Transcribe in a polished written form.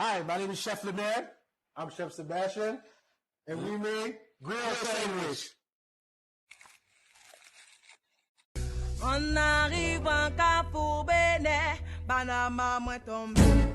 Hi, my name is Chef Lemaire. I'm Chef Sebastian, and we made griot sandwich. On arrive en Cap pour Bénin, Banama moi tombe.